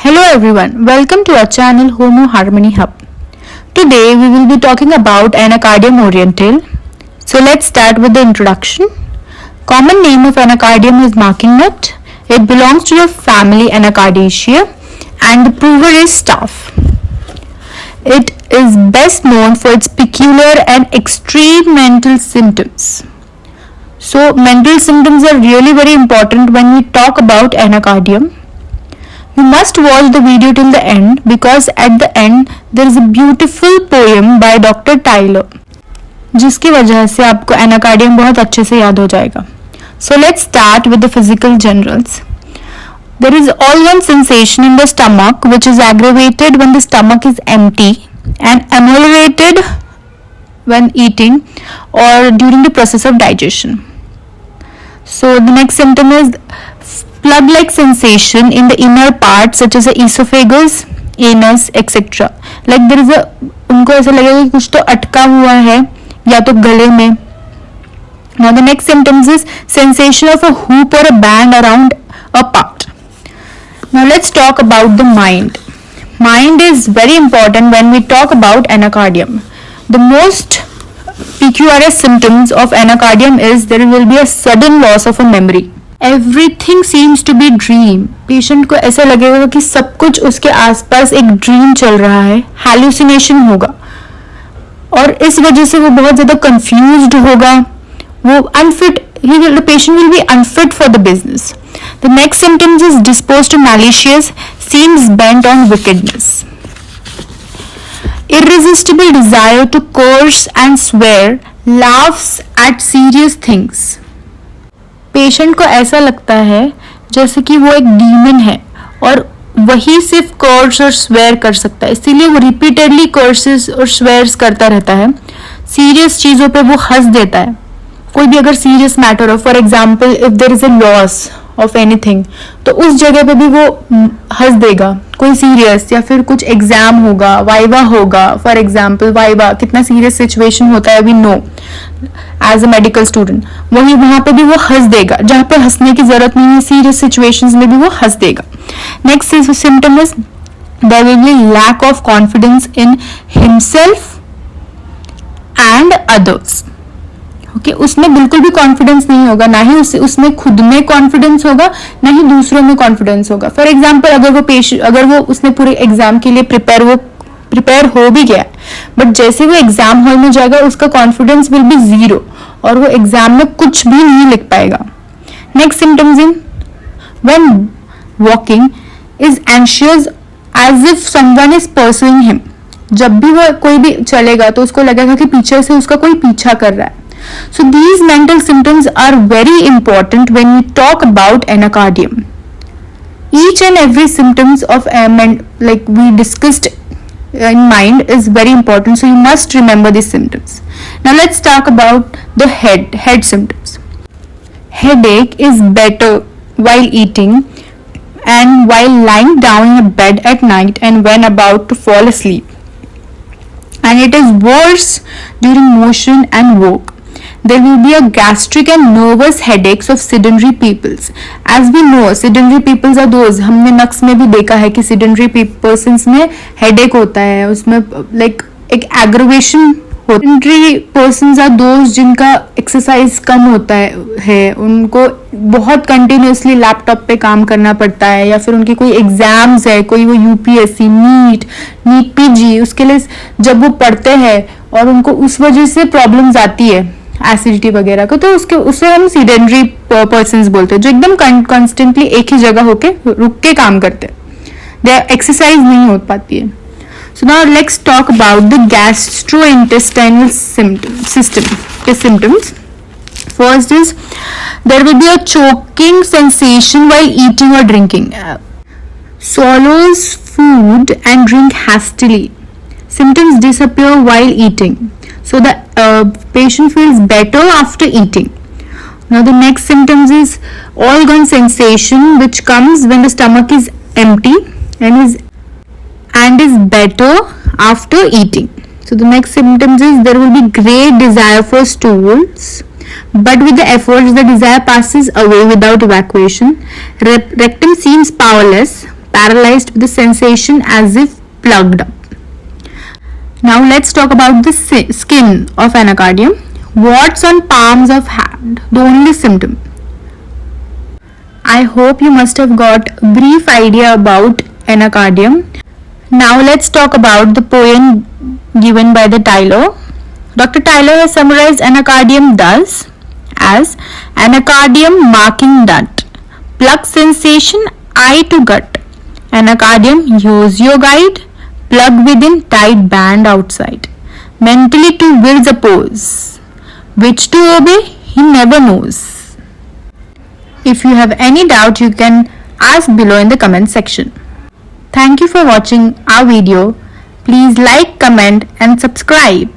Hello everyone, welcome to our channel Homo Harmony Hub. Today we will be talking about Anacardium orientale. So let's start with the introduction. Common name of Anacardium is marking nut. It belongs to the family Anacardiaceae and the prover is staff. It is best known for its peculiar and extreme mental symptoms. So mental symptoms are really very important when we talk about Anacardium. You must watch the video till the end because at the end there is a beautiful poem by Dr. Tyler जिसकी वजह से आपको Anacardium बहुत अच्छे से याद हो जाएगा. So let's start with the physical generals. There is all-one sensation in the stomach which is aggravated when the stomach is empty and ameliorated when eating or during the process of digestion. So the next symptom is plug-like sensation in the inner parts such as the esophagus, anus, etc. Like there is a उनको ऐसा लगेगा कि कुछ तो अटका हुआ है या तो गले में. Now the next symptoms is sensation of a hoop or a band around a part. Now let's talk about the mind. Mind is very important when we talk about anacardium. The most PQRS symptoms of anacardium is there will be a sudden loss of a memory. Everything seems to be dream. Patient को ऐसा लगेगा कि सब कुछ उसके आसपास एक dream चल रहा है, हैलुसिनेशन होगा और इस वजह से वो बहुत ज़्यादा कंफ्यूज्ड होगा. वो unfit, the patient will be unfit for the business. The next symptoms is disposed to malicious, seems bent on wickedness. Irresistible desire to curse and swear, laughs at serious things. Patient को ऐसा लगता है जैसे कि वो एक demon है और वही सिर्फ कर्स और स्वेयर कर सकता है, इसीलिए वो रिपीटेडली कर्सेस और स्वेयर्स करता रहता है. सीरियस चीज़ों पे वो हंस देता है. कोई भी अगर सीरियस मैटर हो, for example if there is a loss of anything, तो उस जगह पे भी वो हंस देगा. कोई सीरियस या फिर कुछ एग्जाम होगा, वाइवा होगा, फॉर एग्जांपल वाइवा कितना सीरियस सिचुएशन होता है we know as a medical student, वही वहां पे भी वो हंस देगा. जहां पे हंसने की जरूरत नहीं है, सीरियस सिचुएशंस में भी वो हंस देगा. Next symptom is there will be lack of confidence in himself and others. Okay, उसमें बिल्कुल भी कॉन्फिडेंस नहीं होगा, ना ही उसमें खुद में कॉन्फिडेंस होगा, ना ही दूसरों में कॉन्फिडेंस होगा. फॉर एग्जाम्पल अगर वो उसने पूरे एग्जाम के लिए प्रिपेयर हो भी गया, बट जैसे वो एग्जाम हॉल में जाएगा उसका कॉन्फिडेंस विल बी जीरो और वो एग्जाम में कुछ भी नहीं लिख पाएगा. Next symptoms in when walking is anxious as if someone is pursuing him. जब भी वो कोई भी चलेगा तो उसको लगेगा कि पीछे से उसका कोई पीछा कर रहा है. So these mental symptoms are very important when we talk about anacardium. Each and every symptoms of like we discussed in mind is very important, so you must remember these symptoms. Now let's talk about the head symptoms. Headache is better while eating and while lying down in a bed at night and when about to fall asleep, and it is worse during motion and work. There will be a gastric and nervous headaches of sedentary peoples. As we know, sedentary peoples are those, हमने नक्स में भी देखा है कि sedentary persons में headache होता है, उसमें like एक aggravation होता है. Sedentary persons are those जिनका exercise कम होता है, उनको बहुत continuously लैपटॉप पे काम करना पड़ता है, या फिर उनकी कोई एग्जाम्स है, कोई वो यूपीएससी, नीट पीजी, उसके लिए जब वो पढ़ते हैं और उनको उस वजह से प्रॉब्लम्स आती है एसिडिटी वगैरह को, तो उससे हम सीडेंटरी पर्सन्स बोलते हैं, जो एकदम कॉन्स्टेंटली एक ही जगह होके रुक के काम करते हैं, देयर एक्सरसाइज नहीं हो पाती है. So now let's talk about the gastrointestinal symptoms. First is there will be a choking sensation while eating or drinking. Swallows food and drink hastily. Symptoms disappear while eating. So the patient feels better after eating. Now the next symptoms is organ sensation which comes when the stomach is empty and is better after eating. So the next symptoms is there will be great desire for stools, but with the efforts the desire passes away without evacuation. Rectum seems powerless. paralyzed with the sensation as if plugged up. Now let's talk about the skin of anacardium. Warts on palms of hand, the only symptom. I hope you must have got a brief idea about anacardium. Now let's talk about the poem given by the Tyler. Dr. Tyler has summarized anacardium thus as anacardium marking nut, plug sensation eye to gut. Anacardium use your guide, plug within tight band outside. Mentally to wills oppose, which to obey he never knows. If you have any doubt, you can ask below in the comment section. Thank you for watching our video. Please like, comment and subscribe.